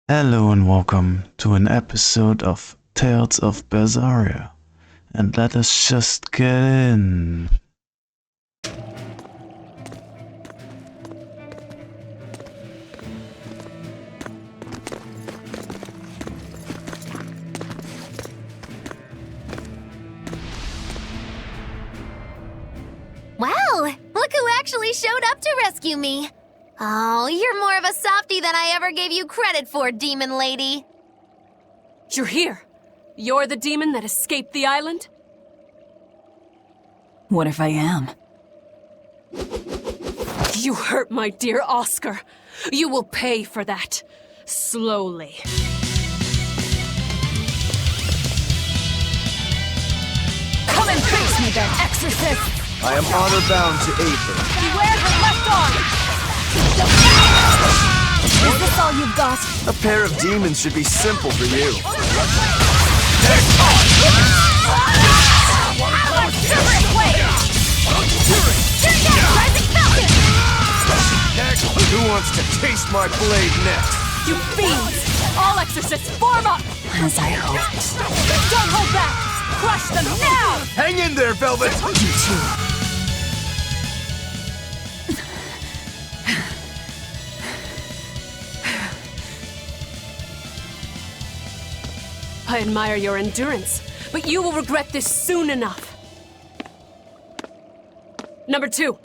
Hello and welcome to an episode of Tales of Berseria. And let us just get in. Wow, look who actually showed up to rescue me. Oh, you're more of a softie than I ever gave you credit for, demon lady. You're here. You're the demon that escaped the island? What if I am? You hurt my dear Oscar. You will pay for that. Slowly. Come and face me then, exorcist! I am honor-bound to aid her. Beware her left arm! Is this all you've got? A pair of demons should be simple for you. Who wants to taste my blade next? You fiends! All exorcists, form up! As I hoped. Don't hold back! Crush them now! Hang in there, Velvet! You too. I admire your endurance, but you will regret this soon enough. Number 2.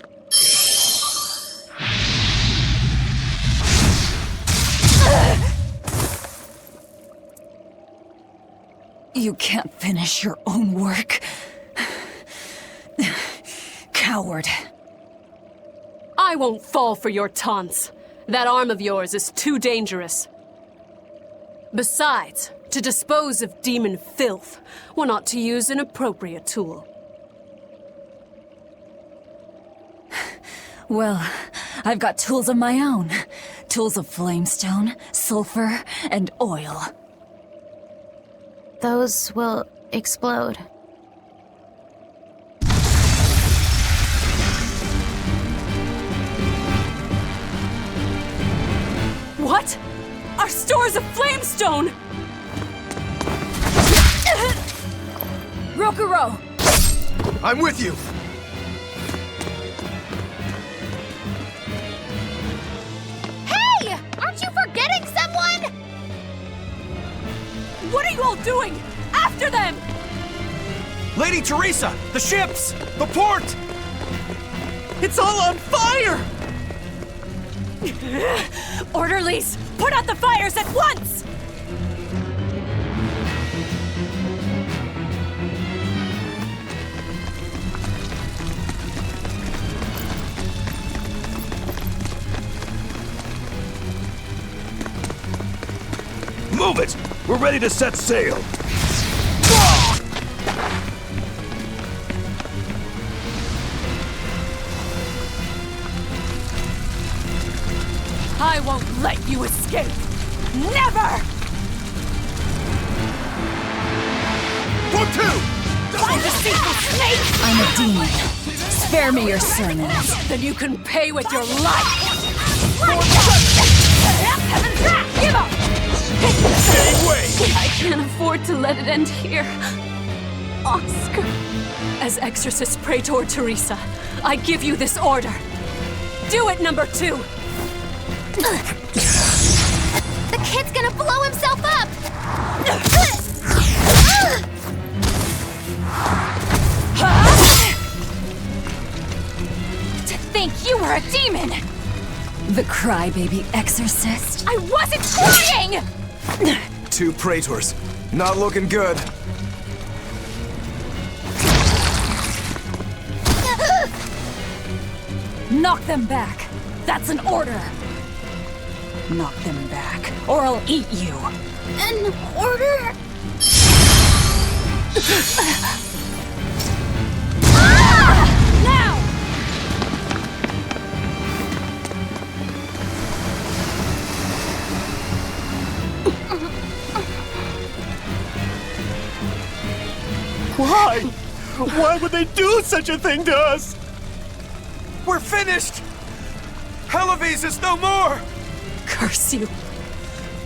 You can't finish your own work. Coward. I won't fall for your taunts. That arm of yours is too dangerous. Besides, to dispose of demon filth, one ought to use an appropriate tool. Well, I've got tools of my own. Tools of flamestone, sulfur, and oil. Those will explode. What? Our stores of flamestone! Rokuro! I'm with you! Hey! Aren't you forgetting someone? What are you all doing? After them! Lady Teresa! The ships! The port! It's all on fire! Orderlies, put out the fires at once! Move it! We're ready to set sail! I won't let you escape! Never! For two! Find the deceitful snake! I'm a demon. Spare me your sermons. Then you can pay with your life! Give up! Stay away! I can't afford to let it end here. Oscar. As Exorcist Praetor Teresa, I give you this order. Do it, number 2! The kid's gonna blow himself up! To think you were a demon! The crybaby exorcist? I wasn't crying! 2 praetors. Not looking good. Knock them back. That's an order. Knock them back, or I'll eat you. An order? Now! Why? Why would they do such a thing to us? We're finished! Helives is no more! Curse you.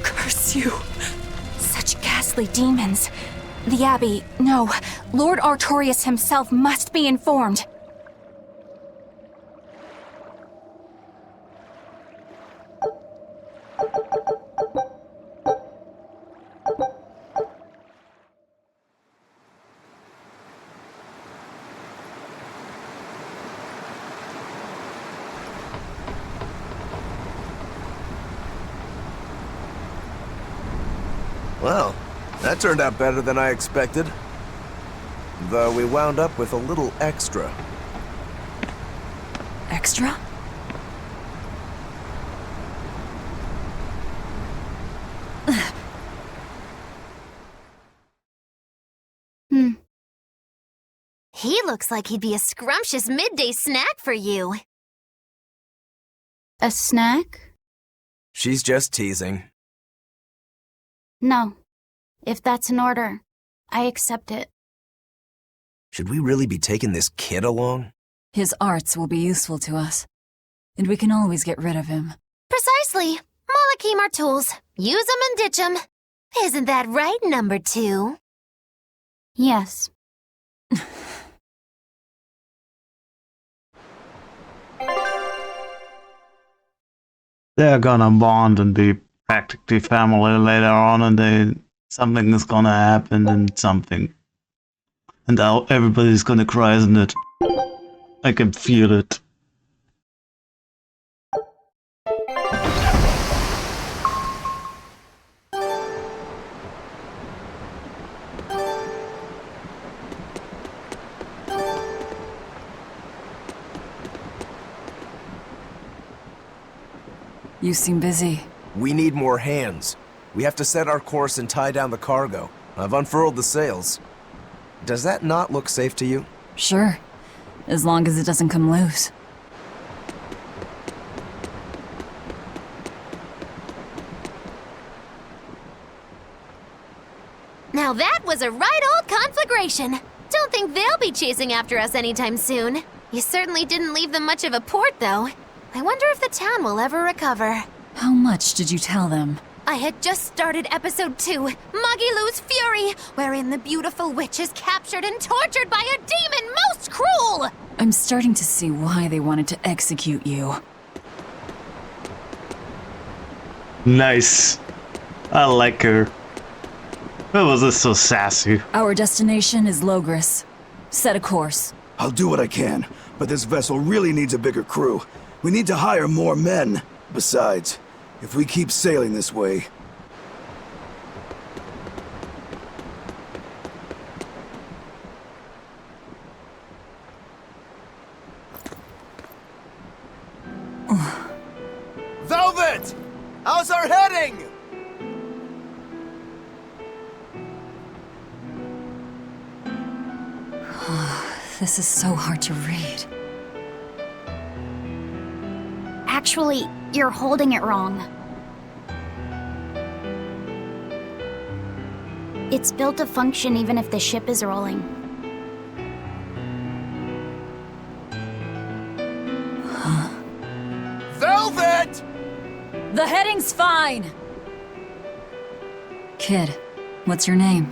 Curse Curse you. Such ghastly demons. The Abbey, no. Lord Artorias himself must be informed. Well, that turned out better than I expected. Though we wound up with a little extra. Extra? He looks like he'd be a scrumptious midday snack for you. A snack? She's just teasing. No. If that's an order, I accept it. Should we really be taking this kid along? His arts will be useful to us, and we can always get rid of him. Precisely. Malakim are tools. Use 'em and ditch 'em. Isn't that right, number 2? Yes. They're gonna bond and be practically family later on, and something is gonna happen and something. And everybody's gonna cry, isn't it? I can feel it. You seem busy. We need more hands. We have to set our course and tie down the cargo. I've unfurled the sails. Does that not look safe to you? Sure. As long as it doesn't come loose. Now that was a right old conflagration. Don't think they'll be chasing after us anytime soon. You certainly didn't leave them much of a port, though. I wonder if the town will ever recover. How much did you tell them? I had just started episode 2, Magilou's Fury, wherein the beautiful witch is captured and tortured by a demon most cruel! I'm starting to see why they wanted to execute you. Nice. I like her. Why was this so sassy? Our destination is Logris. Set a course. I'll do what I can, but this vessel really needs a bigger crew. We need to hire more men. Besides, if we keep sailing this way... Velvet! How's our heading? This is so hard to read. Actually, you're holding it wrong. It's built to function even if the ship is rolling. Velvet! The heading's fine! Kid, what's your name?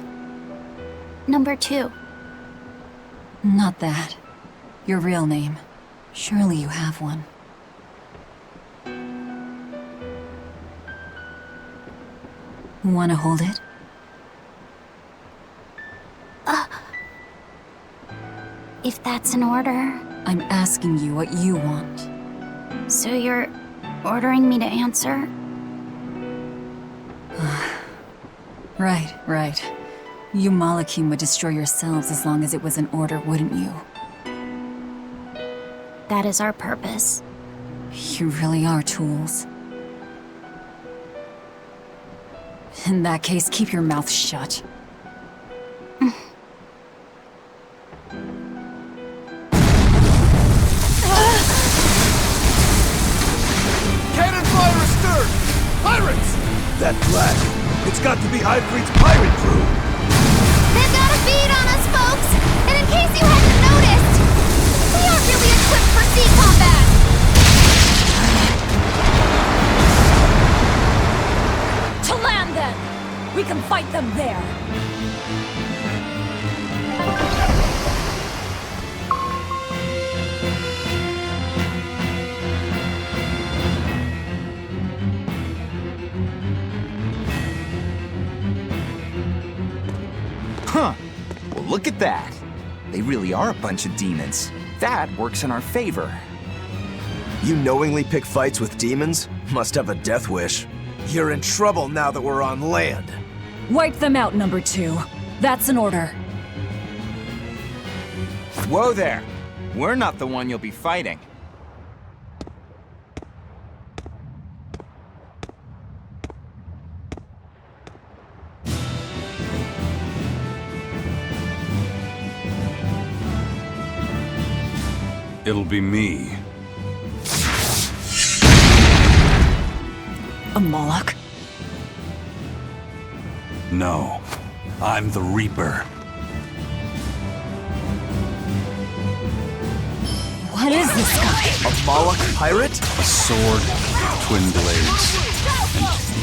Number 2. Not that. Your real name. Surely you have one. Wanna hold it? If that's an order. I'm asking you what you want. So you're ordering me to answer? Right. You Malakim would destroy yourselves as long as it was an order, wouldn't you? That is our purpose. You really are tools. In that case, keep your mouth shut. Cannon fire astern! Pirates! That flag! It's got to be Highfleet's pirate crew! They've got a bead on us, folks! And in case you hadn't noticed, we aren't really equipped for sea combat! To land, We can fight them there! Huh. Well, look at that. They really are a bunch of demons. That works in our favor. You knowingly pick fights with demons? Must have a death wish. You're in trouble now that we're on land. Wipe them out, number 2. That's an order. Whoa there. We're not the one you'll be fighting. It'll be me. A Moloch? No, I'm the Reaper. What is this guy? A Moloch pirate? A sword, twin blades,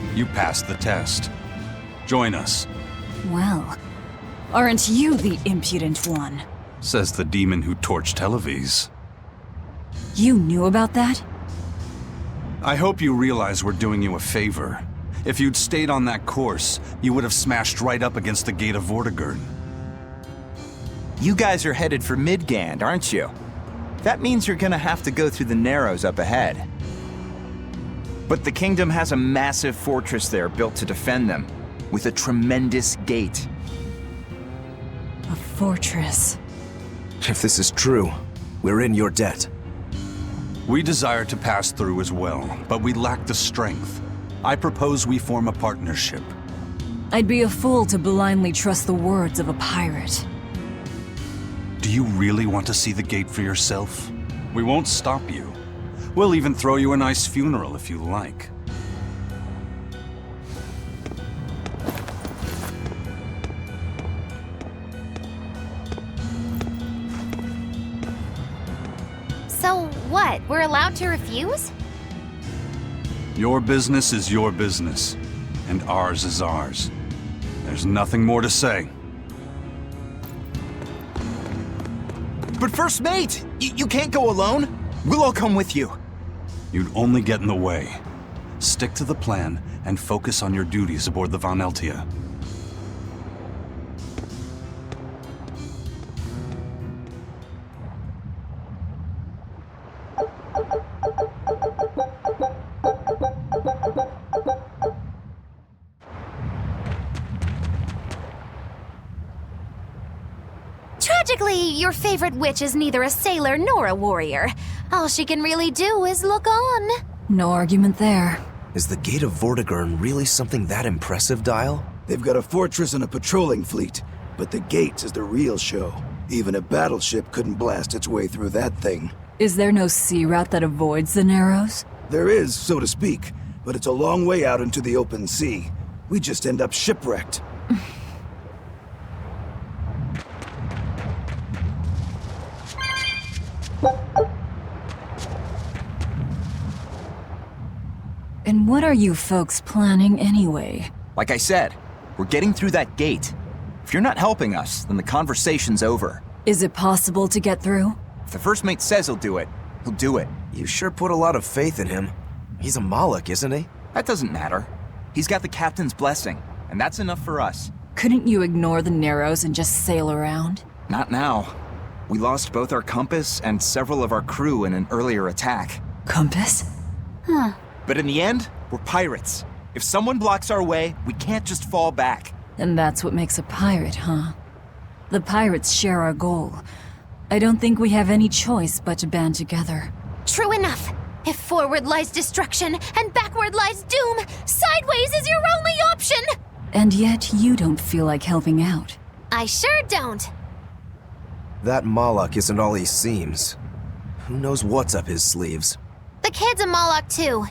and you passed the test. Join us, Well, aren't you the impudent one? says the demon who torched Televes. You knew about that? I hope you realize we're doing you a favor. If you'd stayed on that course, you would have smashed right up against the gate of Vortigern. You guys are headed for Midgand, aren't you? That means you're gonna have to go through the Narrows up ahead. But the kingdom has a massive fortress there built to defend them, with a tremendous gate. A fortress. If this is true, we're in your debt. We desire to pass through as well, but we lack the strength. I propose we form a partnership. I'd be a fool to blindly trust the words of a pirate. Do you really want to see the gate for yourself? We won't stop you. We'll even throw you a nice funeral if you like. So what? We're allowed to refuse? Your business is your business, and ours is ours. There's nothing more to say. But First Mate! You can't go alone! We'll all come with you. You'd only get in the way. Stick to the plan and focus on your duties aboard the Von Eltia. Tragically, your favorite witch is neither a sailor nor a warrior. All she can really do is look on. No argument there. Is the Gate of Vortigern really something that impressive, Dial? They've got a fortress and a patrolling fleet, but the gate is the real show. Even a battleship couldn't blast its way through that thing. Is there no sea route that avoids the Narrows? There is, so to speak, but it's a long way out into the open sea. We just end up shipwrecked. And what are you folks planning anyway? Like I said, we're getting through that gate. If you're not helping us, then the conversation's over. Is it possible to get through? If the First Mate says he'll do it, he'll do it. You sure put a lot of faith in him. He's a Moloch, isn't he? That doesn't matter. He's got the captain's blessing, and that's enough for us. Couldn't you ignore the Narrows and just sail around? Not now. We lost both our compass and several of our crew in an earlier attack. Compass? But in the end, we're pirates. If someone blocks our way, we can't just fall back. And that's what makes a pirate, huh? The pirates share our goal. I don't think we have any choice but to band together. True enough. If forward lies destruction and backward lies doom, sideways is your only option! And yet you don't feel like helping out. I sure don't. That Moloch isn't all he seems. Who knows what's up his sleeves? The kid's a Moloch too.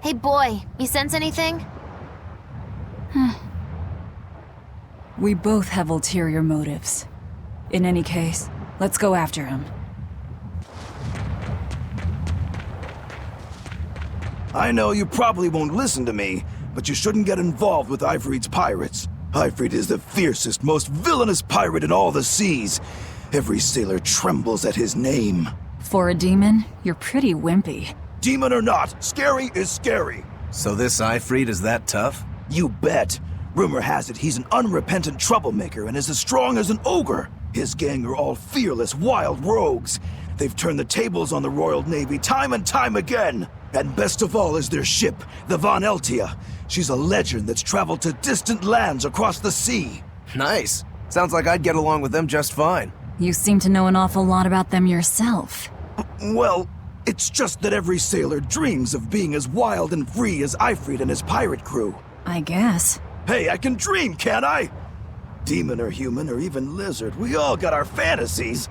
Hey boy, you sense anything? We both have ulterior motives. In any case, let's go after him. I know you probably won't listen to me, but you shouldn't get involved with Ifrit's pirates. Ifrit is the fiercest, most villainous pirate in all the seas. Every sailor trembles at his name. For a demon, you're pretty wimpy. Demon or not, scary is scary. So this Ifrit is that tough? You bet. Rumor has it he's an unrepentant troublemaker and is as strong as an ogre. His gang are all fearless, wild rogues. They've turned the tables on the Royal Navy time and time again. And best of all is their ship, the Von Eltia. She's a legend that's traveled to distant lands across the sea. Nice. Sounds like I'd get along with them just fine. You seem to know an awful lot about them yourself. Well, it's just that every sailor dreams of being as wild and free as Ifrit and his pirate crew. I guess. Hey, I can dream, can't I? Demon or human or even lizard, we all got our fantasies.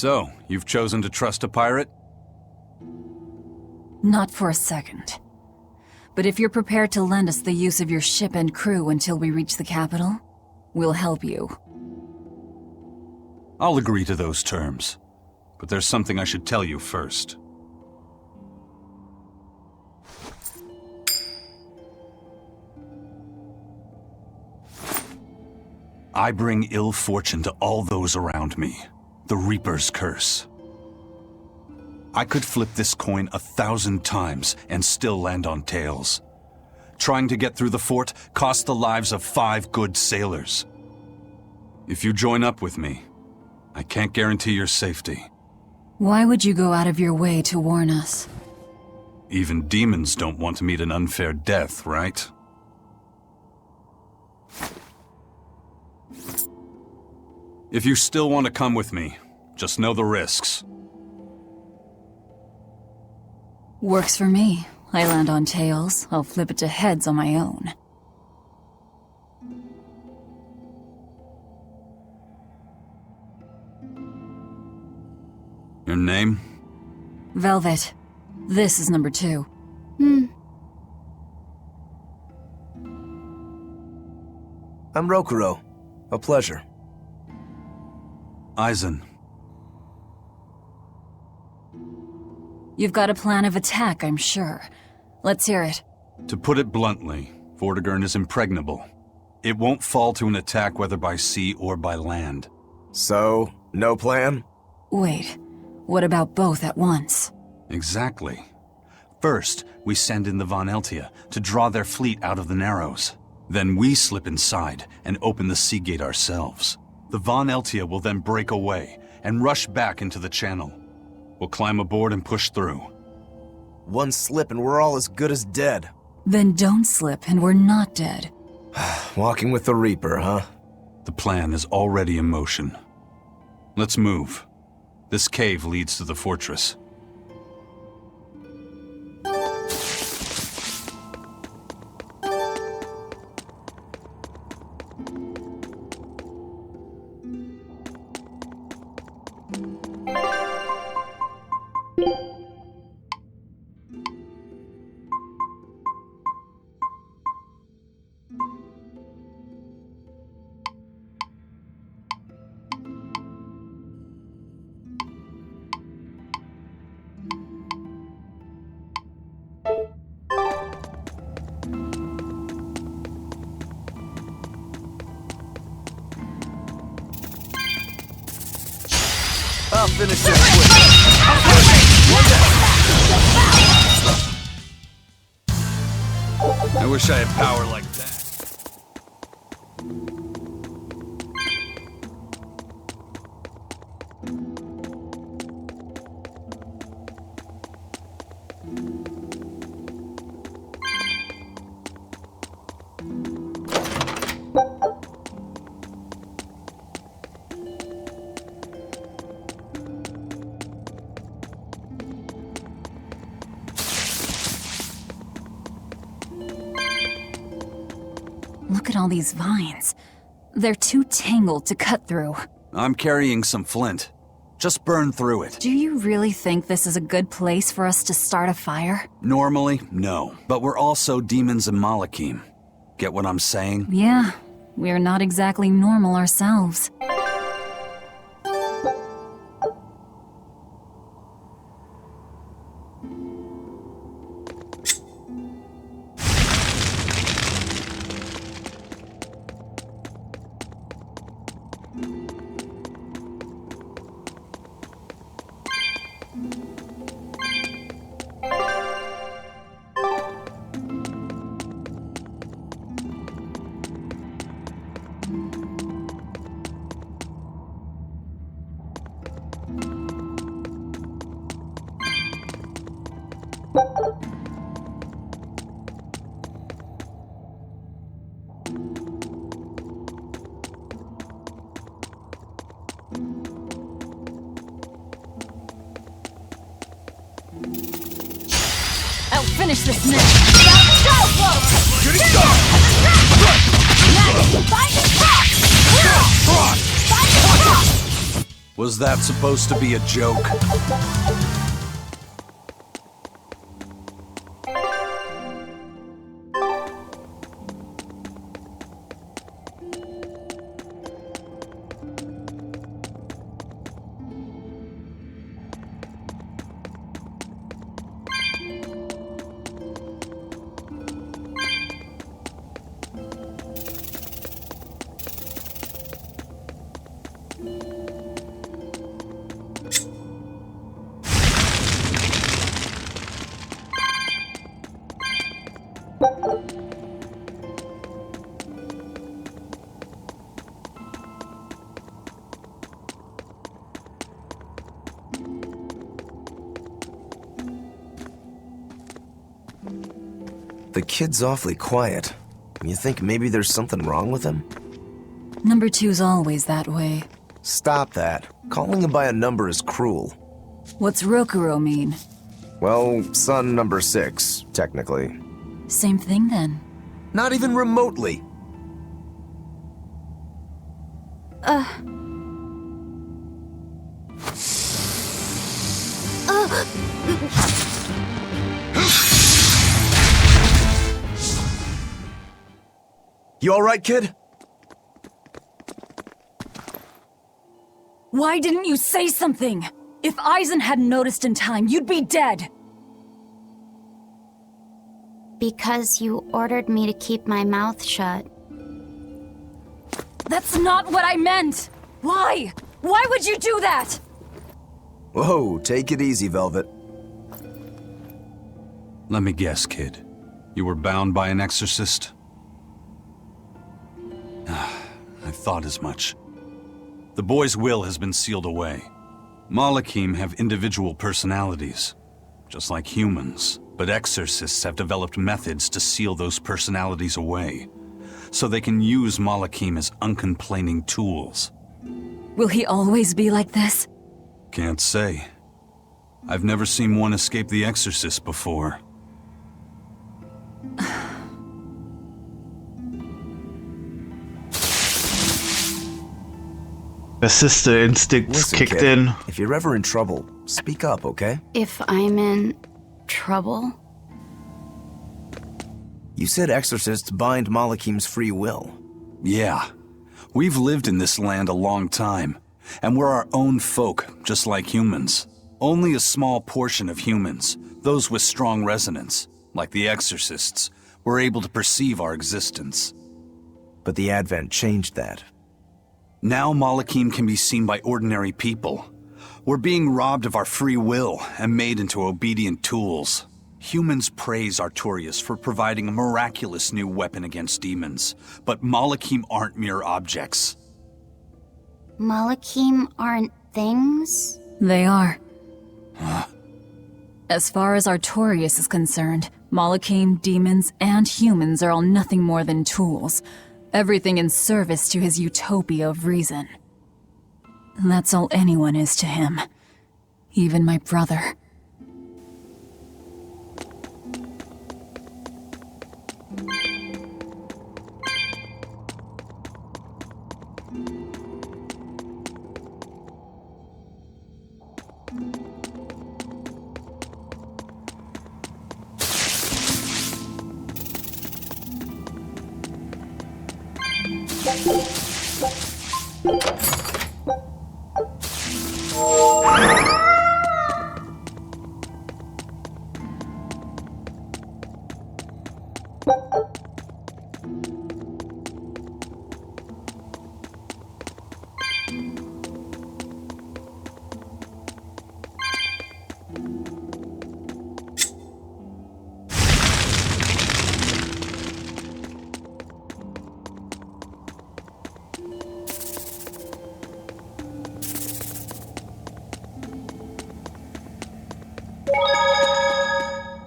So, you've chosen to trust a pirate? Not for a second. But if you're prepared to lend us the use of your ship and crew until we reach the capital, we'll help you. I'll agree to those terms. But there's something I should tell you first. I bring ill fortune to all those around me. The Reaper's curse. I could flip this coin 1,000 times and still land on tails. Trying to get through the fort cost the lives of 5 good sailors. If you join up with me, I can't guarantee your safety. Why would you go out of your way to warn us? Even demons don't want to meet an unfair death, right? If you still want to come with me, just know the risks. Works for me. I land on tails, I'll flip it to heads on my own. Your name? Velvet. This is number 2. I'm Rokuro. A pleasure. Aizen. You've got a plan of attack, I'm sure. Let's hear it. To put it bluntly, Vortigern is impregnable. It won't fall to an attack whether by sea or by land. So, no plan? Wait, what about both at once? Exactly. First, we send in the Von Eltia to draw their fleet out of the Narrows. Then we slip inside and open the sea gate ourselves. The Von Eltia will then break away and rush back into the channel. We'll climb aboard and push through. One slip and we're all as good as dead. Then don't slip and we're not dead. Walking with the Reaper, huh? The plan is already in motion. Let's move. This cave leads to the fortress. finish this quick. I wish I had power like that. Look at all these vines. They're too tangled to cut through. I'm carrying some flint. Just burn through it. Do you really think this is a good place for us to start a fire? Normally, no. But we're also demons in Malakim. Get what I'm saying? Yeah, we're not exactly normal ourselves. I'll finish this now. Was that supposed to be a joke? The kid's awfully quiet. You think maybe there's something wrong with him? Number 2's always that way. Stop that. Calling him by a number is cruel. What's Rokuro mean? Well, son number 6, technically. Same thing then. Not even remotely. You alright, kid? Why didn't you say something? If Eisen hadn't noticed in time, you'd be dead. Because you ordered me to keep my mouth shut. That's not what I meant! Why? Why would you do that? Whoa, take it easy, Velvet. Let me guess, kid. You were bound by an exorcist? I thought as much. The boy's will has been sealed away. Malakim have individual personalities, just like humans. But exorcists have developed methods to seal those personalities away, so they can use Malakim as uncomplaining tools. Will he always be like this? Can't say. I've never seen one escape the exorcist before. The sister instincts Listen, kicked kid, in. if you're ever in trouble, speak up, okay? If I'm in trouble? You said exorcists bind Malakim's free will. Yeah. We've lived in this land a long time, and we're our own folk, just like humans. Only a small portion of humans, those with strong resonance, like the exorcists, were able to perceive our existence. But the Advent changed that. Now Malakim can be seen by ordinary people. We're being robbed of our free will and made into obedient tools. Humans praise Artorias for providing a miraculous new weapon against demons, but Malachim aren't mere objects. Malachim aren't things? They are. As far as Artorias is concerned, Malachim, demons, and humans are all nothing more than tools. Everything in service to his utopia of reason. That's all anyone is to him. Even my brother.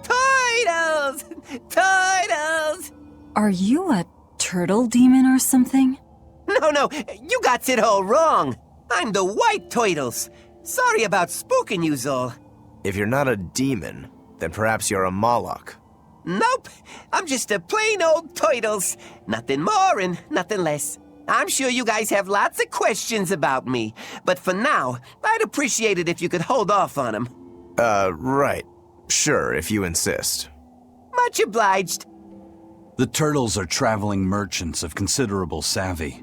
Turtles! Turtles! Are you a turtle demon or something? No, you got it all wrong. I'm the White Turtles. Sorry about spooking you, Zol. If you're not a demon, then perhaps you're a Moloch. Nope, I'm just a plain old Turtles. Nothing more and nothing less. I'm sure you guys have lots of questions about me, but for now, I'd appreciate it if you could hold off on them. Right. Sure, if you insist. Much obliged. The Turtles are traveling merchants of considerable savvy.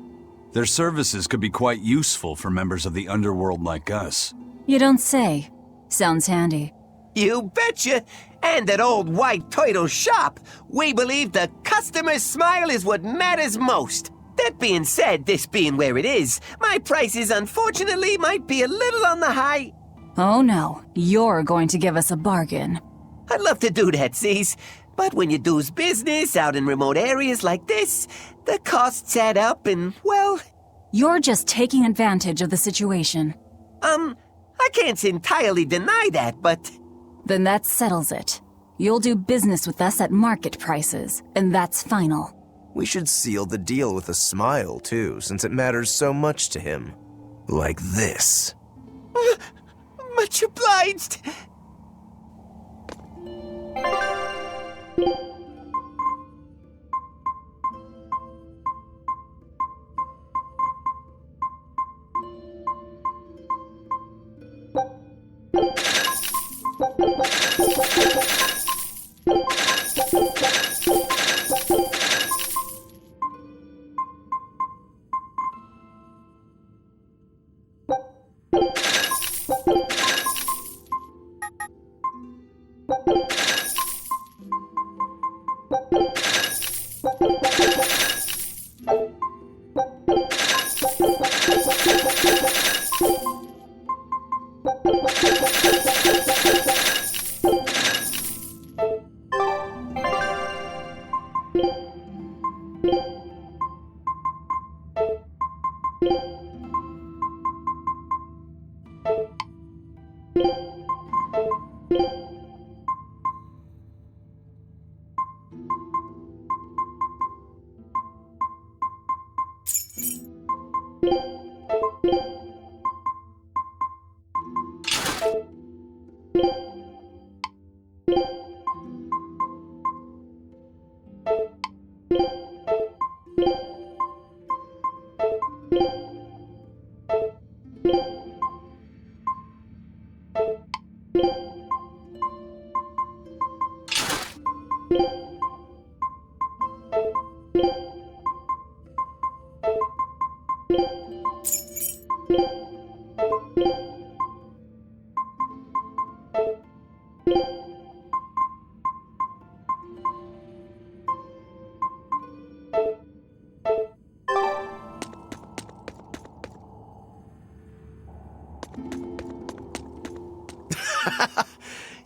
Their services could be quite useful for members of the underworld like us. You don't say. Sounds handy. You betcha. And at old White Turtle shop, we believe the customer's smile is what matters most. That being said, this being where it is, my prices unfortunately might be a little on the high. Oh no, you're going to give us a bargain. I'd love to do that, C's. But when you do's business out in remote areas like this, the costs add up and, well... You're just taking advantage of the situation. I can't entirely deny that, but... Then that settles it. You'll do business with us at market prices, and that's final. We should seal the deal with a smile, too, since it matters so much to him. Like this. Much obliged.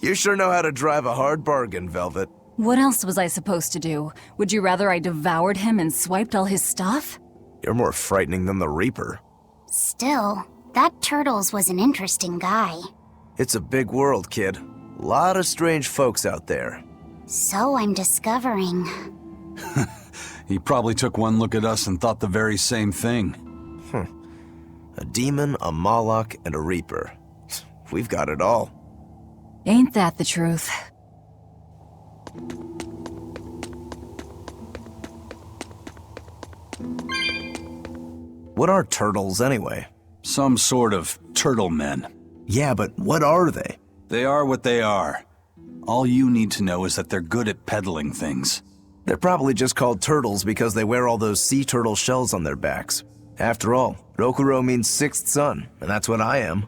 You sure know how to drive a hard bargain, Velvet. What else was I supposed to do? Would you rather I devoured him and swiped all his stuff? You're more frightening than the Reaper. Still, that Turtles was an interesting guy. It's a big world, kid. Lot of strange folks out there. So I'm discovering. He probably took one look at us and thought the very same thing. A demon, a Moloch, and a Reaper. We've got it all. Ain't that the truth? What are turtles, anyway? Some sort of turtle men. Yeah, but what are they? They are what they are. All you need to know is that they're good at peddling things. They're probably just called turtles because they wear all those sea turtle shells on their backs. After all, Rokuro means sixth son, and that's what I am.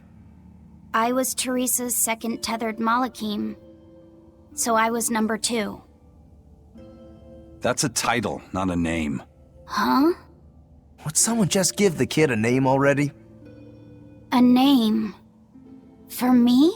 I was Teresa's second tethered Malakim, so I was number 2. That's a title, not a name. Huh? Would someone just give the kid a name already? A name? For me?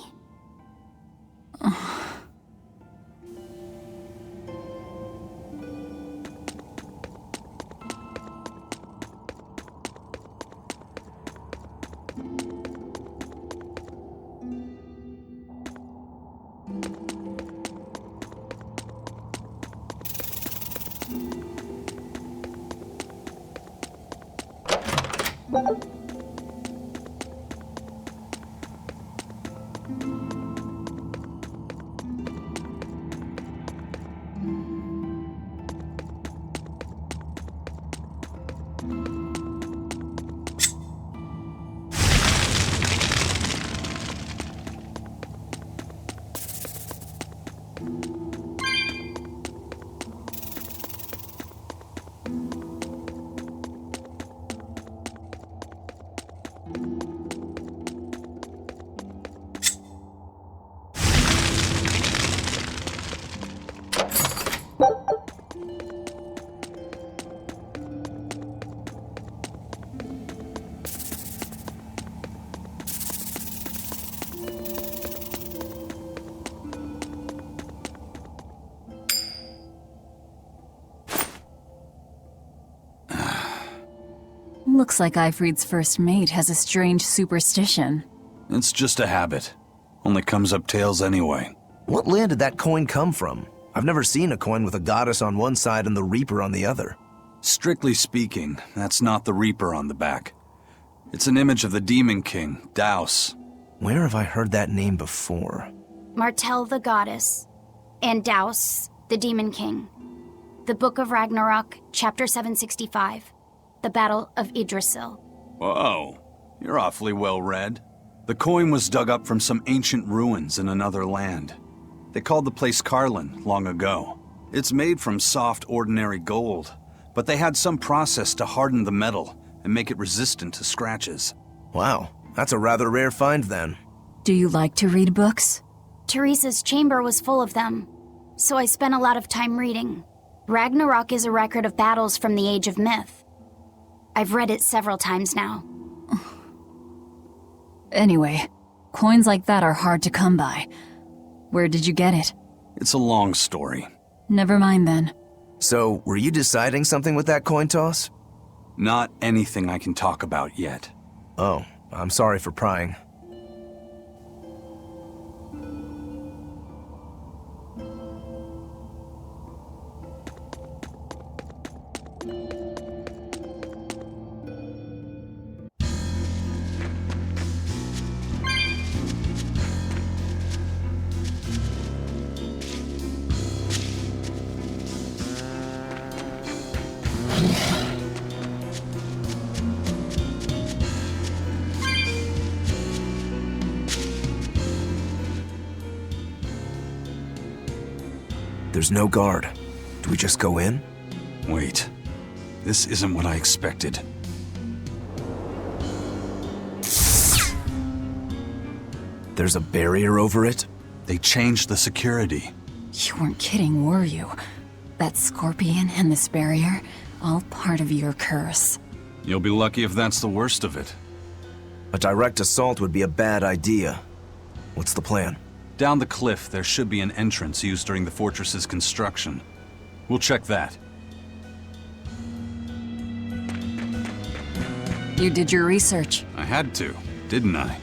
Looks like Ifrit's first mate has a strange superstition. It's just a habit. Only comes up tails anyway. What land did that coin come from? I've never seen a coin with a goddess on one side and the Reaper on the other. Strictly speaking, that's not the Reaper on the back. It's an image of the Demon King, Daus. Where have I heard that name before? Martel the goddess, and Daus, the demon king. The Book of Ragnarok, chapter 765. The Battle of Yggdrasil. Whoa, you're awfully well read. The coin was dug up from some ancient ruins in another land. They called the place Carlin long ago. It's made from soft, ordinary gold, but they had some process to harden the metal and make it resistant to scratches. Wow, that's a rather rare find then. Do you like to read books? Teresa's chamber was full of them, so I spent a lot of time reading. Ragnarok is a record of battles from the Age of Myth. I've read it several times now. Anyway, coins like that are hard to come by. Where did you get it? It's a long story. Never mind then. So, were you deciding something with that coin toss? Not anything I can talk about yet. Oh, I'm sorry for prying. There's no guard. Do we just go in? Wait. This isn't what I expected. There's a barrier over it? They changed the security. You weren't kidding, were you? That scorpion and this barrier, all part of your curse. You'll be lucky if that's the worst of it. A direct assault would be a bad idea. What's the plan? Down the cliff, there should be an entrance used during the fortress's construction. We'll check that. You did your research. I had to, didn't I?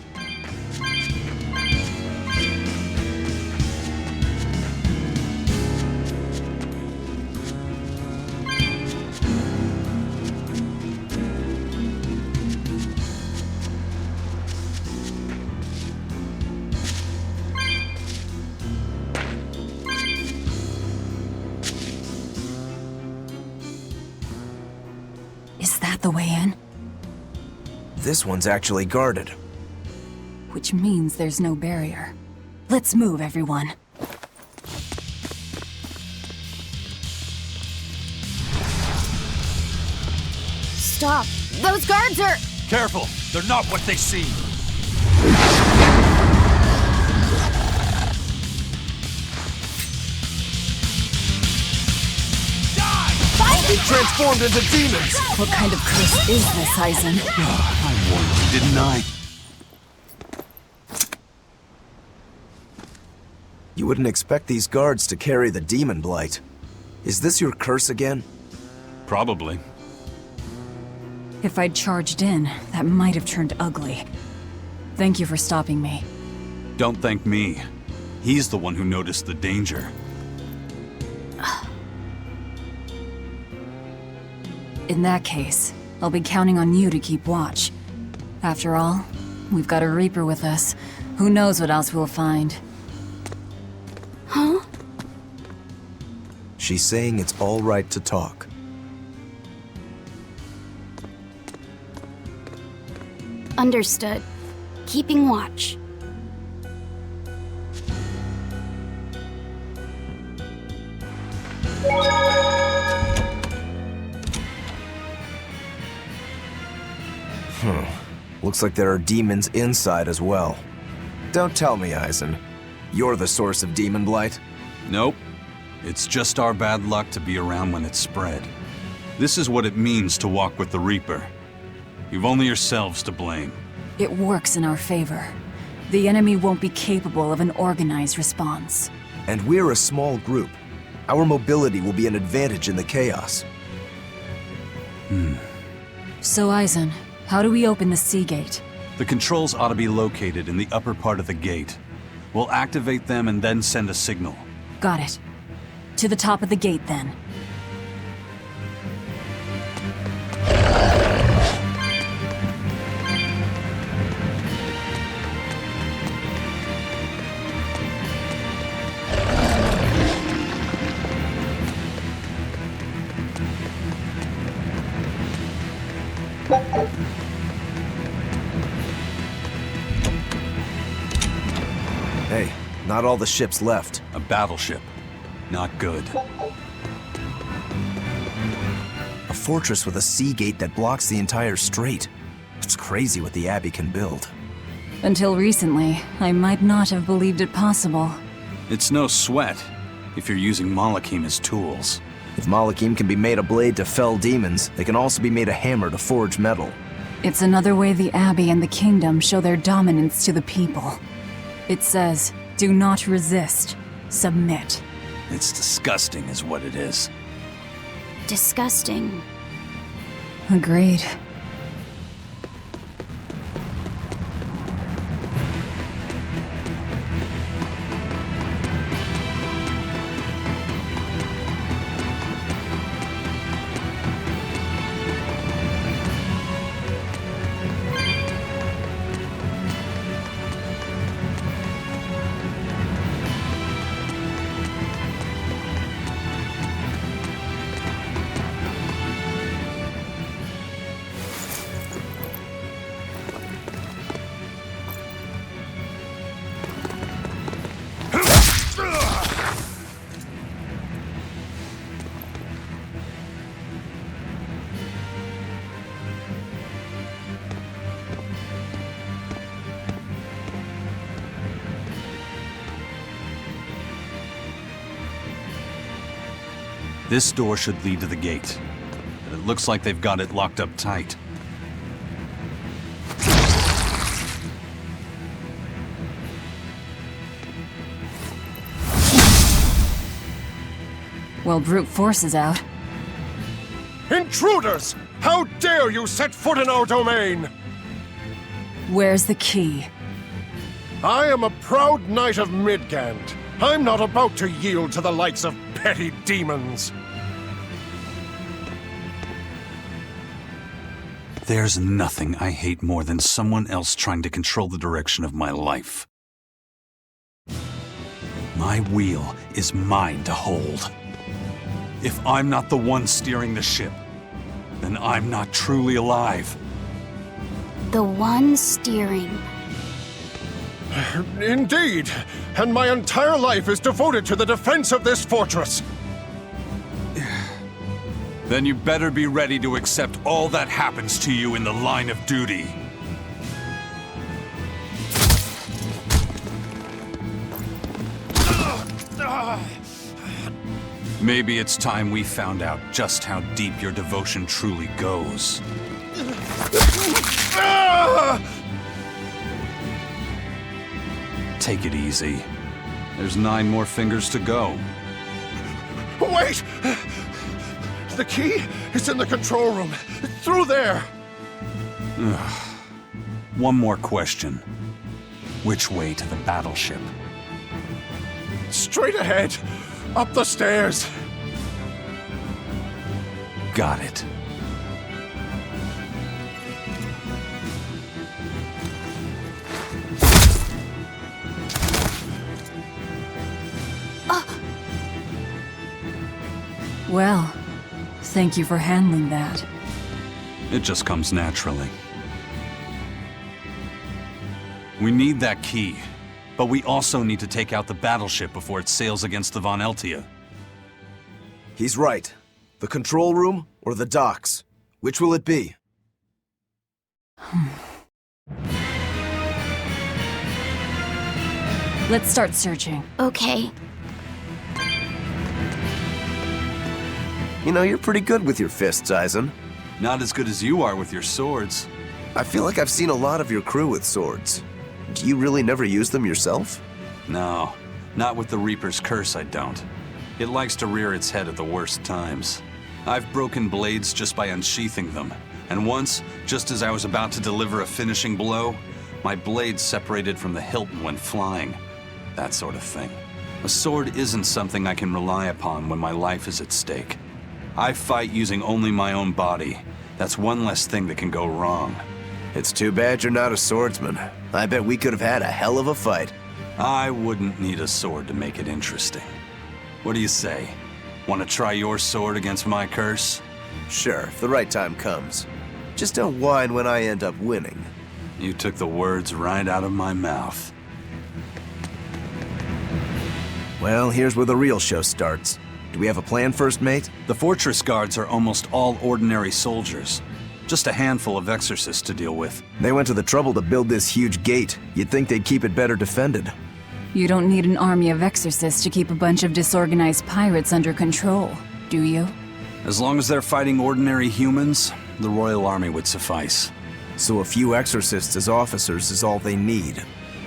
Is that the way in? This one's actually guarded. Which means there's no barrier. Let's move, everyone. Stop! Those guards are... Careful! They're not what they seem! He transformed into demons! What kind of curse is this, Eisen? I warned you, didn't I? You wouldn't expect these guards to carry the demon blight. Is this your curse again? Probably. If I'd charged in, that might have turned ugly. Thank you for stopping me. Don't thank me. He's the one who noticed the danger. In that case, I'll be counting on you to keep watch. After all, we've got a Reaper with us. Who knows what else we'll find? Huh? She's saying it's all right to talk. Understood. Keeping watch. Looks like there are demons inside as well. Don't tell me, Eisen. You're the source of demon blight? Nope. It's just our bad luck to be around when it's spread. This is what it means to walk with the Reaper. You've only yourselves to blame. It works in our favor. The enemy won't be capable of an organized response. And we're a small group. Our mobility will be an advantage in the chaos. So, Eisen, how do we open the sea gate? The controls ought to be located in the upper part of the gate. We'll activate them and then send a signal. Got it. To the top of the gate, then. Hey, not all the ships left. A battleship. Not good. A fortress with a sea gate that blocks the entire strait. It's crazy what the Abbey can build. Until recently, I might not have believed it possible. It's no sweat, if you're using Malakim as tools. If Malakim can be made a blade to fell demons, they can also be made a hammer to forge metal. It's another way the Abbey and the Kingdom show their dominance to the people. It says, do not resist, submit. It's disgusting is what it is. Disgusting. Agreed. This door should lead to the gate, but it looks like they've got it locked up tight. Well, brute force is out. Intruders! How dare you set foot in our domain! Where's the key? I am a proud knight of Midgand. I'm not about to yield to the likes of petty demons. There's nothing I hate more than someone else trying to control the direction of my life. My wheel is mine to hold. If I'm not the one steering the ship, then I'm not truly alive. The one steering. Indeed, and my entire life is devoted to the defense of this fortress. Then you better be ready to accept all that happens to you in the line of duty. Maybe it's time we found out just how deep your devotion truly goes. Take it easy. There's 9 more fingers to go. Wait! The key is in the control room. Through there! One more question. Which way to the battleship? Straight ahead. Up the stairs. Got it. Well, thank you for handling that. It just comes naturally. We need that key, but we also need to take out the battleship before it sails against the Von Eltia. He's right. The control room or the docks? Which will it be? Let's start searching. Okay. You know, you're pretty good with your fists, Eisen. Not as good as you are with your swords. I feel like I've seen a lot of your crew with swords. Do you really never use them yourself? No, not with the Reaper's curse, I don't. It likes to rear its head at the worst times. I've broken blades just by unsheathing them, and once, just as I was about to deliver a finishing blow, my blade separated from the hilt and went flying. That sort of thing. A sword isn't something I can rely upon when my life is at stake. I fight using only my own body. That's one less thing that can go wrong. It's too bad you're not a swordsman. I bet we could have had a hell of a fight. I wouldn't need a sword to make it interesting. What do you say? Want to try your sword against my curse? Sure, if the right time comes. Just don't whine when I end up winning. You took the words right out of my mouth. Well, here's where the real show starts. Do we have a plan, First Mate? The fortress guards are almost all ordinary soldiers. Just a handful of exorcists to deal with. They went to the trouble to build this huge gate. You'd think they'd keep it better defended. You don't need an army of exorcists to keep a bunch of disorganized pirates under control, do you? As long as they're fighting ordinary humans, the Royal Army would suffice. So a few exorcists as officers is all they need.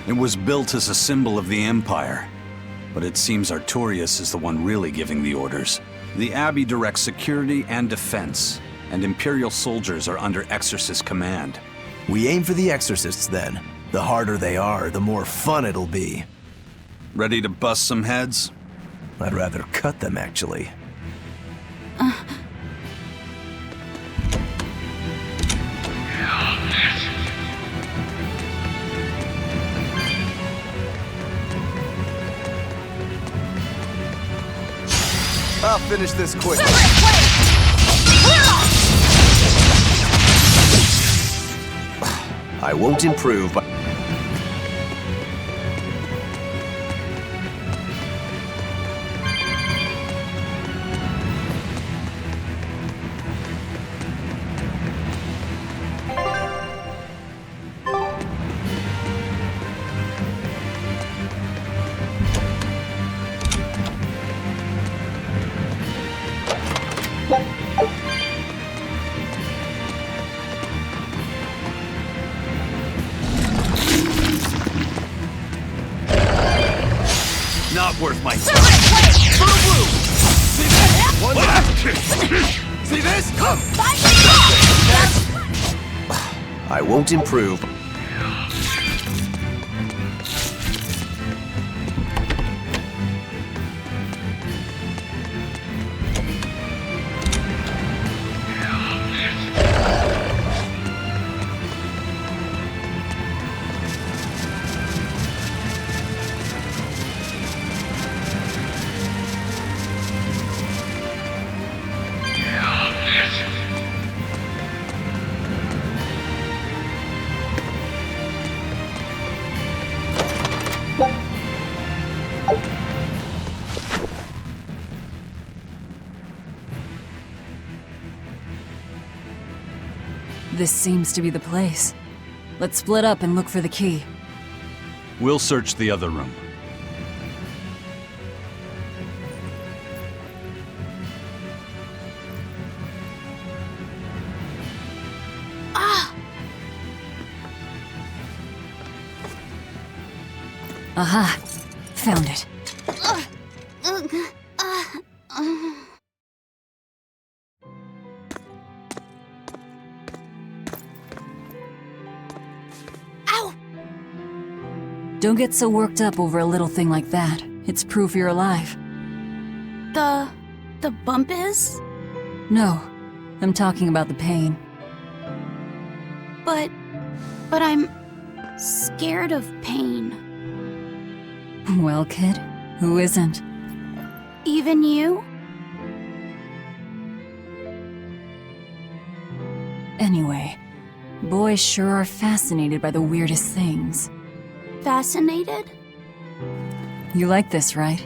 It was built as a symbol of the Empire. But it seems Artorias is the one really giving the orders. The Abbey directs security and defense, and Imperial soldiers are under Exorcist command. We aim for the exorcists then. The harder they are, the more fun it'll be. Ready to bust some heads? I'd rather cut them, actually. I'll finish this quick. I won't improve, but... I won't improve. This seems to be the place. Let's split up and look for the key. We'll search the other room. Aha! Found it. Ow! Don't get so worked up over a little thing like that. It's proof you're alive. The bump is? No, I'm talking about the pain. But I'm scared of pain. Well, kid, who isn't? Even you? Anyway, boys sure are fascinated by the weirdest things. Fascinated? You like this, right?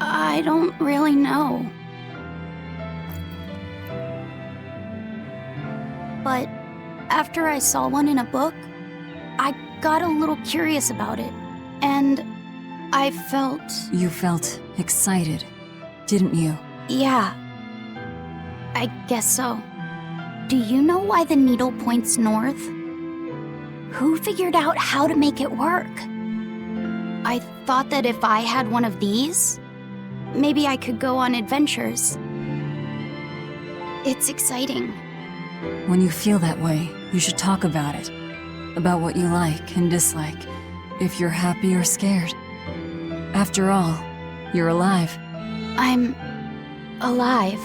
I don't really know. But after I saw one in a book, I got a little curious about it, and I felt... You felt excited, didn't you? Yeah. I guess so. Do you know why the needle points north? Who figured out how to make it work? I thought that if I had one of these, maybe I could go on adventures. It's exciting. When you feel that way, you should talk about it. About what you like and dislike, if you're happy or scared. After all, you're alive. I'm... alive.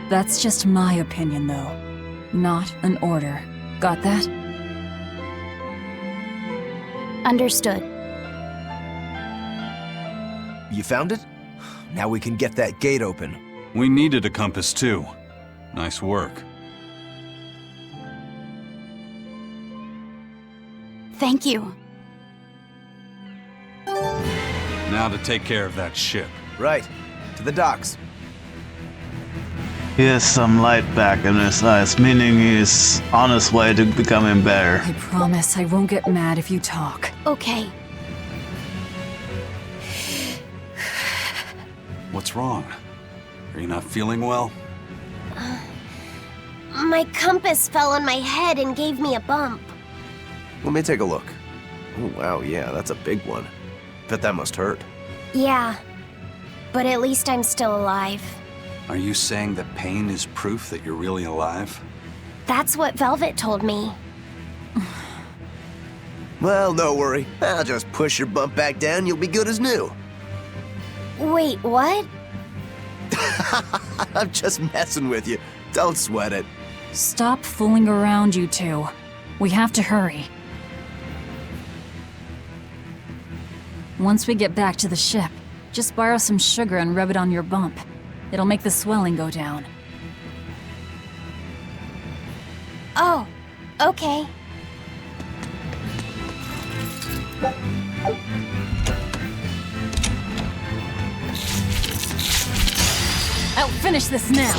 That's just my opinion, though. Not an order. Got that? Understood. You found it? Now we can get that gate open. We needed a compass too. Nice work. Thank you. Now to take care of that ship. Right. To the docks. He has some light back in his eyes, meaning he's on his way to becoming better. I promise I won't get mad if you talk. Okay. What's wrong? Are you not feeling well? My compass fell on my head and gave me a bump. Let me take a look. Oh, wow, yeah, that's a big one. Bet that must hurt. Yeah, but at least I'm still alive. Are you saying that pain is proof that you're really alive? That's what Velvet told me. Well, no worry. I'll just push your bump back down, you'll be good as new. Wait, what? I'm just messing with you. Don't sweat it. Stop fooling around, you two. We have to hurry. Once we get back to the ship, just borrow some sugar and rub it on your bump. It'll make the swelling go down. Oh, okay. I'll finish this now.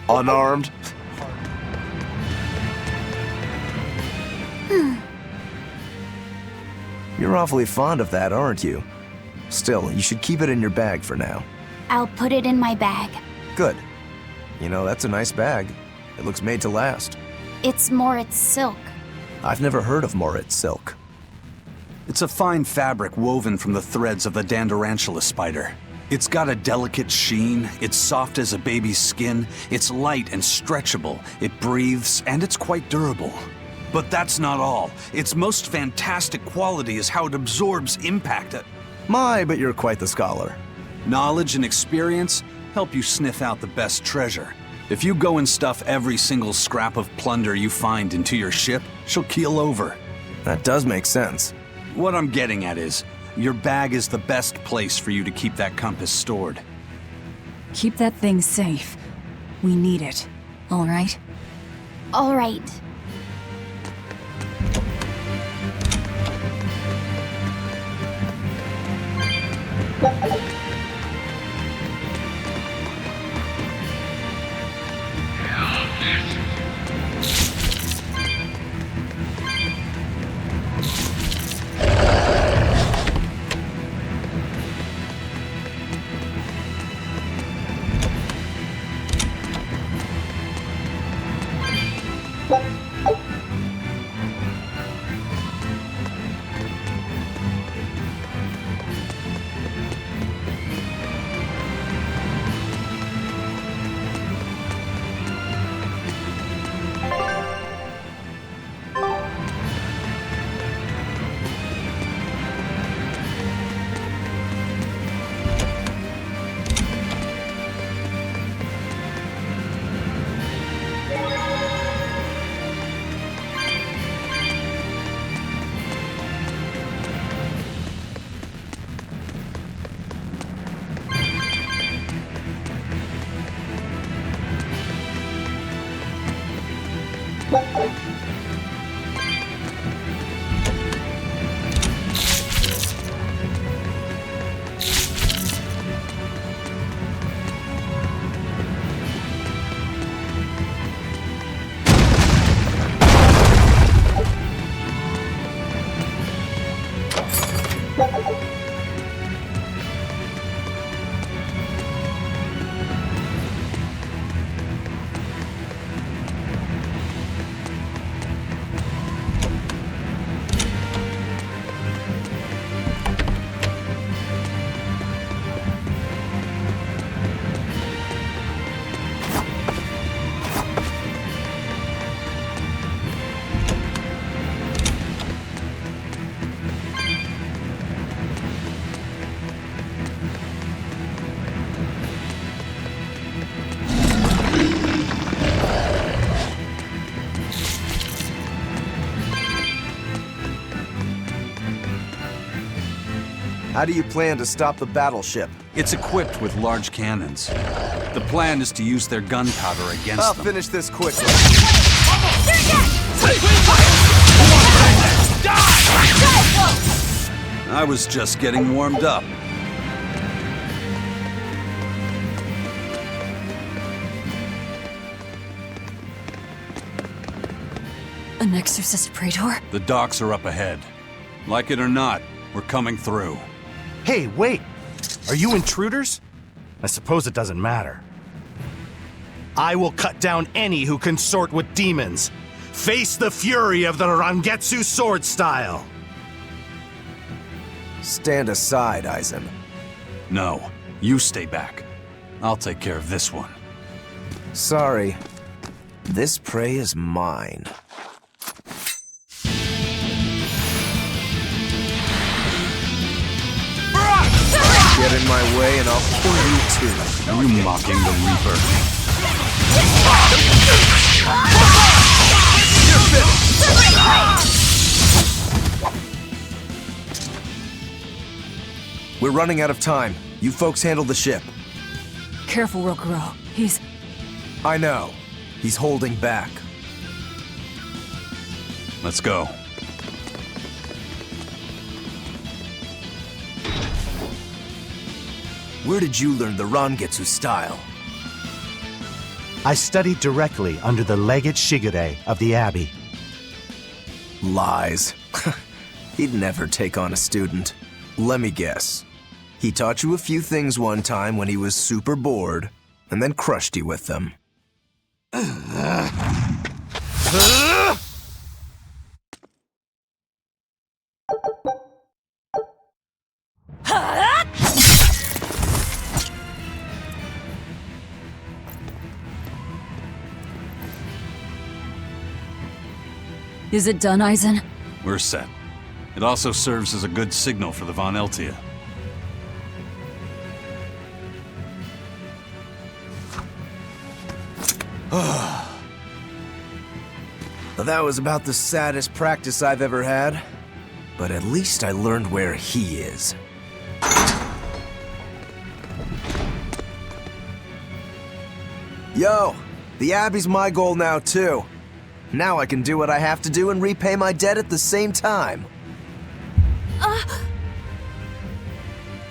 Unarmed? You're awfully fond of that, aren't you? Still, you should keep it in your bag for now. I'll put it in my bag. Good. You know, that's a nice bag. It looks made to last. It's silk. I've never heard of Moritz silk. It's a fine fabric woven from the threads of the Dandarantula spider. It's got a delicate sheen, it's soft as a baby's skin, it's light and stretchable, it breathes, and it's quite durable. But that's not all. Its most fantastic quality is how it absorbs impact. My, but you're quite the scholar. Knowledge and experience help you sniff out the best treasure. If you go and stuff every single scrap of plunder you find into your ship, she'll keel over. That does make sense. What I'm getting at is, your bag is the best place for you to keep that compass stored. Keep that thing safe. We need it. All right? All right. How do you plan to stop the battleship? It's equipped with large cannons. The plan is to use their gunpowder against I'll them. finish this quickly. I was just getting warmed up. An exorcist praetor? The docks are up ahead. Like it or not, we're coming through. Hey, wait! Are you intruders? I suppose it doesn't matter. I will cut down any who consort with demons. Face the fury of the Rangetsu sword style! Stand aside, Aizen. No, you stay back. I'll take care of this one. Sorry. This prey is mine. Get in my way and I'll kill you too. Are you mocking the Reaper? We're running out of time. You folks handle the ship. Careful, Rokuro. He's... I know. He's holding back. Let's go. Where did you learn the Rangetsu style? I studied directly under the Legate Shigure of the Abbey. Lies. He'd never take on a student. Let me guess. He taught you a few things one time when he was super bored, and then crushed you with them. Is it done, Eisen? We're set. It also serves as a good signal for the Von Eltia. Well, that was about the saddest practice I've ever had. But at least I learned where he is. Yo, the Abbey's my goal now too. Now I can do what I have to do and repay my debt at the same time.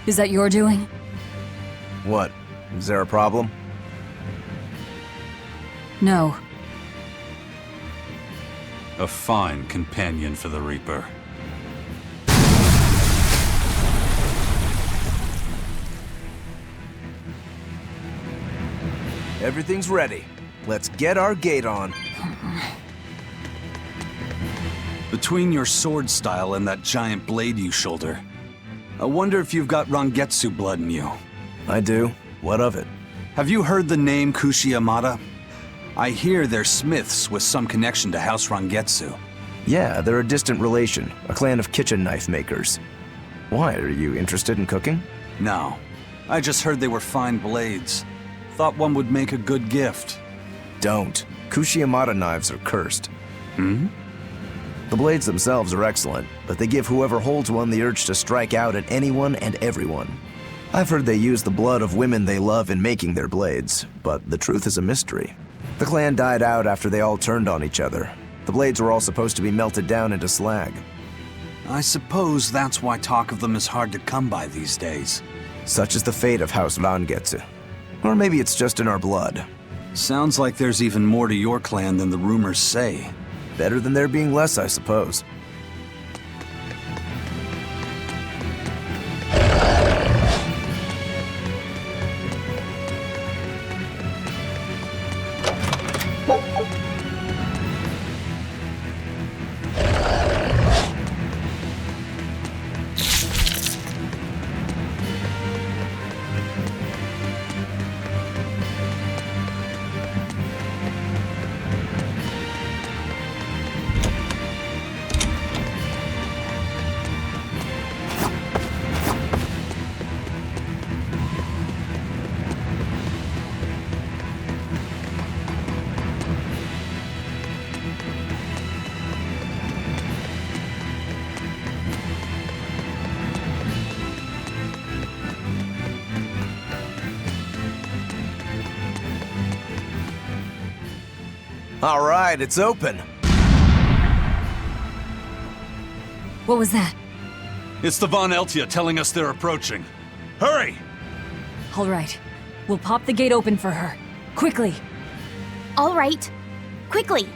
Is that your doing? What? Is there a problem? No. A fine companion for the Reaper. Everything's ready. Let's get our gate on. Between your sword style and that giant blade you shoulder, I wonder if you've got Rangetsu blood in you. I do. What of it? Have you heard the name Kushi-Yamada? I hear they're smiths with some connection to House Rangetsu. Yeah, they're a distant relation, a clan of kitchen knife makers. Why, are you interested in cooking? No. I just heard they were fine blades. Thought one would make a good gift. Don't. Kushi-Yamada knives are cursed. Hmm? The blades themselves are excellent, but they give whoever holds one the urge to strike out at anyone and everyone. I've heard they use the blood of women they love in making their blades, but the truth is a mystery. The clan died out after they all turned on each other. The blades were all supposed to be melted down into slag. I suppose that's why talk of them is hard to come by these days. Such is the fate of House Rangetsu. Or maybe it's just in our blood. Sounds like there's even more to your clan than the rumors say. Better than there being less, I suppose. All right, it's open. What was that? It's the Von Eltia telling us they're approaching. Hurry! All right. We'll pop the gate open for her. Quickly! All right. Quickly.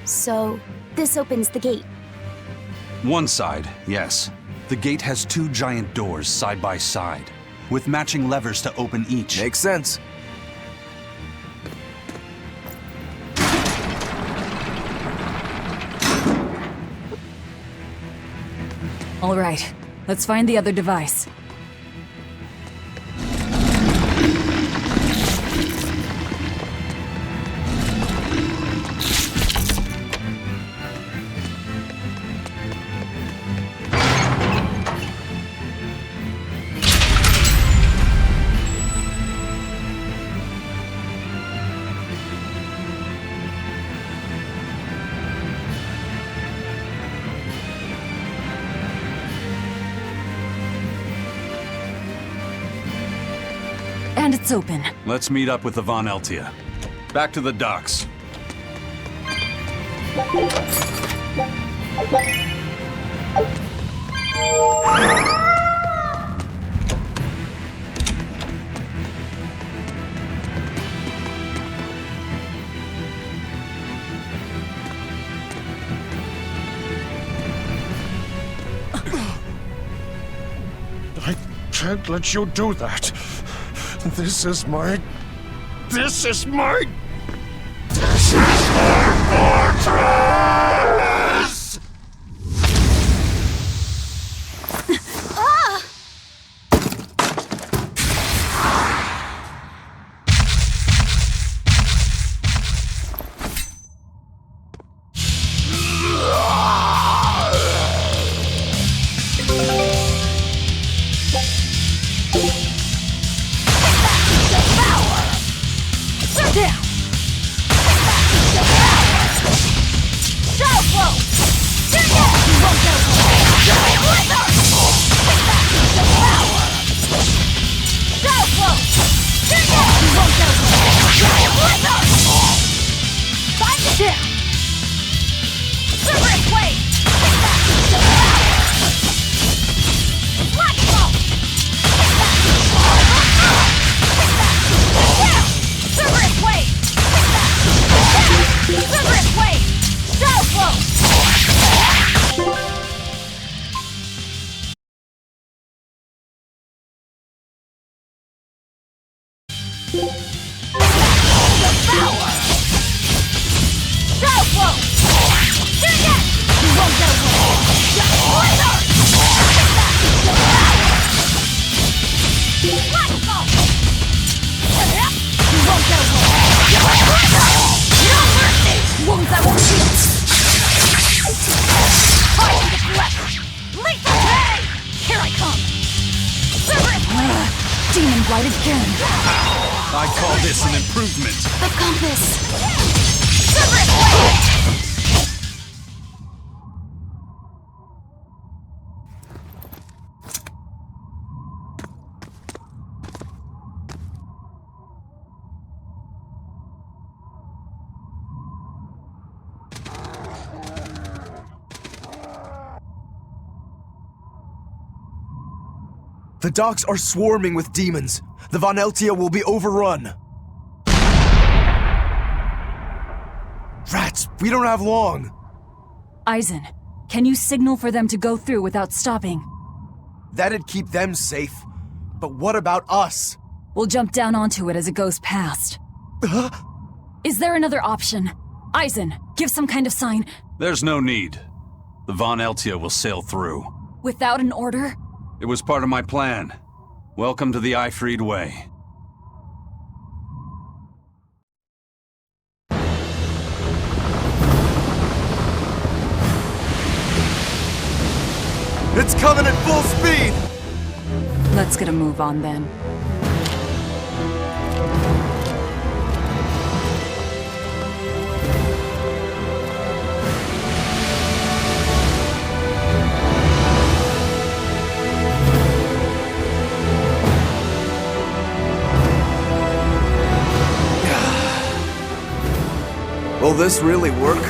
So, this opens the gate. One side, yes. The gate has two giant doors side by side, with matching levers to open each. Makes sense. All right. Let's find the other device. And it's open. Let's meet up with the Von Eltia. Back to the docks. I can't let you do that. This is my fortress! Demon blight again. I call this an improvement. The compass! The docks are swarming with demons. The Von Eltia will be overrun. Rats, we don't have long. Eisen, can you signal for them to go through without stopping? That'd keep them safe. But what about us? We'll jump down onto it as it goes past. Is there another option? Eisen, give some kind of sign. There's no need. The Von Eltia will sail through. Without an order? It was part of my plan. Welcome to the Ifried Way. It's coming at full speed! Let's get a move on then. Will this really work?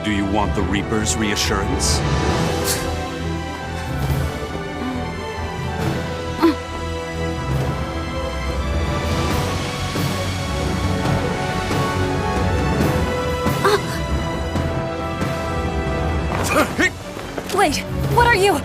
Do you want the Reaper's reassurance? Wait, what are you?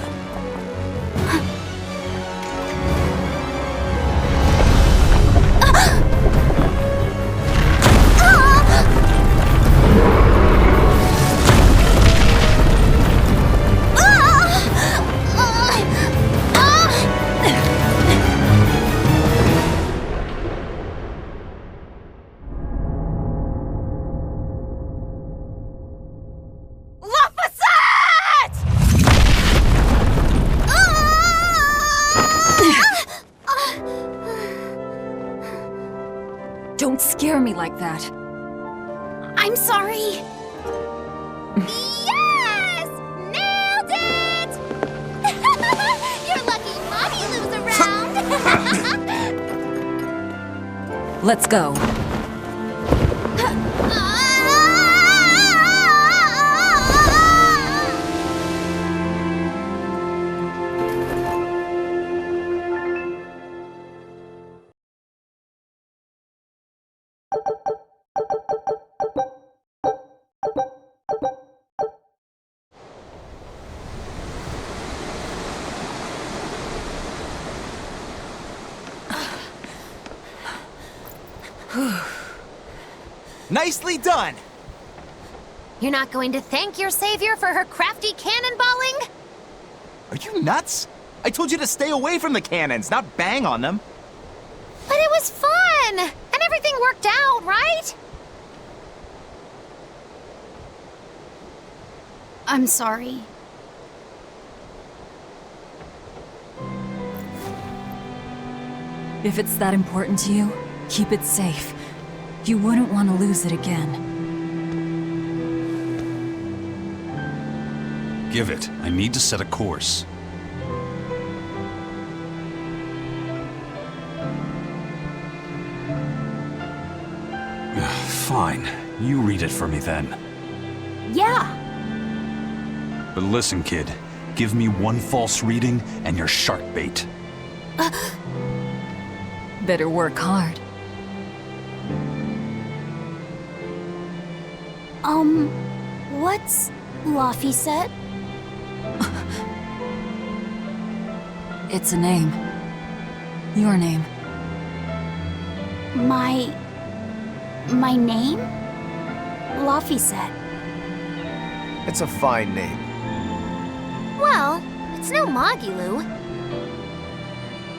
Don't scare me like that. I'm sorry. Yes! Nailed it! You're lucky Mommy lives around. Let's go. Nicely done! You're not going to thank your savior for her crafty cannonballing? Are you nuts? I told you to stay away from the cannons, not bang on them. But it was fun! And everything worked out, right? I'm sorry. If it's that important to you, keep it safe. You wouldn't want to lose it again. Give it. I need to set a course. Fine. You read it for me then. Yeah. But listen, kid. Give me one false reading and you're shark bait. Better work hard. What's Laphicet? It's a name. Your name. My name? Laphicet. It's a fine name. Well, it's no Magilu.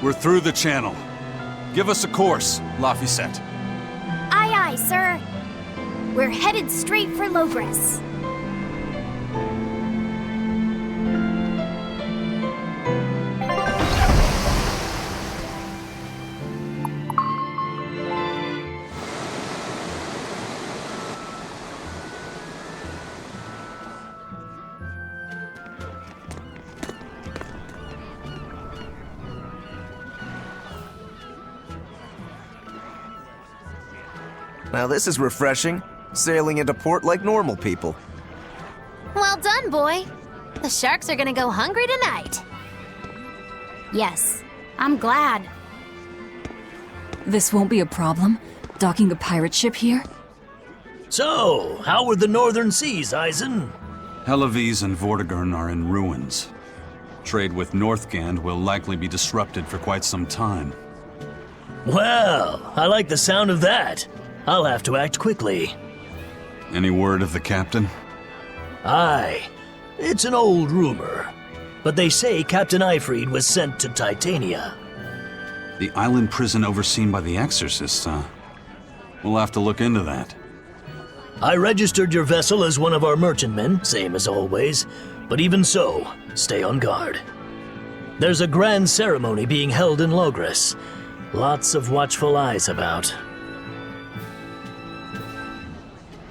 We're through the channel. Give us a course, Laphicet. Aye, aye, sir. We're headed straight for Logres. Now this is refreshing. Sailing into port like normal people. Well done, boy. The sharks are gonna go hungry tonight. Yes, I'm glad. This won't be a problem. Docking a pirate ship here? So, how were the northern seas, Eisen? Helavis and Vortigern are in ruins. Trade with Northgand will likely be disrupted for quite some time. Well, I like the sound of that. I'll have to act quickly. Any word of the captain? Aye. It's an old rumor. But they say Captain Eifried was sent to Titania. The island prison overseen by the exorcists, huh? We'll have to look into that. I registered your vessel as one of our merchantmen, same as always. But even so, stay on guard. There's a grand ceremony being held in Logres. Lots of watchful eyes about.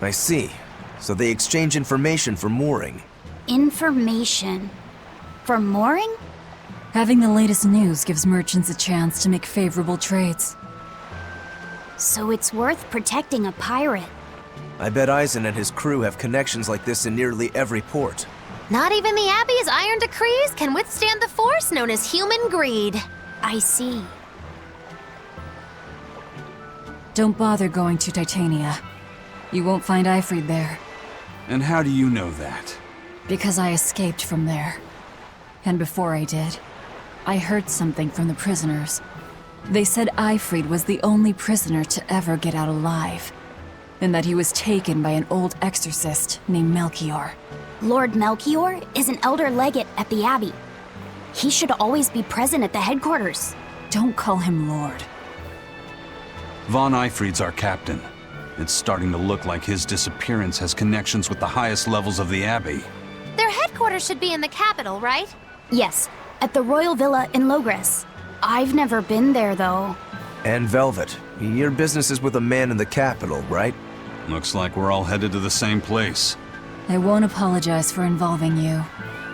I see. So they exchange information for mooring. Information. For mooring? Having the latest news gives merchants a chance to make favorable trades. So it's worth protecting a pirate. I bet Eisen and his crew have connections like this in nearly every port. Not even the Abbey's iron decrees can withstand the force known as human greed. I see. Don't bother going to Titania. You won't find Eifried there. And how do you know that? Because I escaped from there. And before I did, I heard something from the prisoners. They said Eifried was the only prisoner to ever get out alive, and that he was taken by an old exorcist named Melchior. Lord Melchior is an elder legate at the Abbey. He should always be present at the headquarters. Don't call him Lord. Von Eifried's our captain. It's starting to look like his disappearance has connections with the highest levels of the Abbey. Their headquarters should be in the capital, right? Yes, at the Royal Villa in Logres. I've never been there, though. And Velvet, your business is with a man in the capital, right? Looks like we're all headed to the same place. I won't apologize for involving you.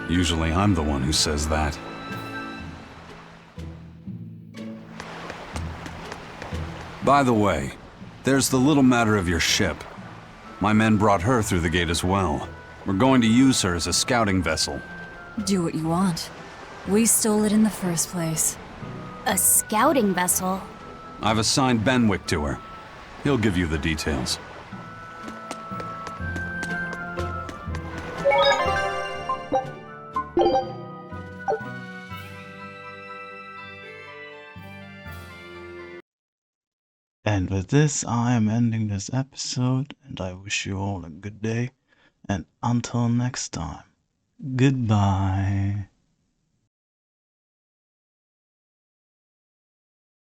Usually I'm the one who says that. By the way, there's the little matter of your ship. My men brought her through the gate as well. We're going to use her as a scouting vessel. Do what you want. We stole it in the first place. A scouting vessel? I've assigned Benwick to her. He'll give you the details. And with this, I am ending this episode, and I wish you all a good day. And until next time, goodbye.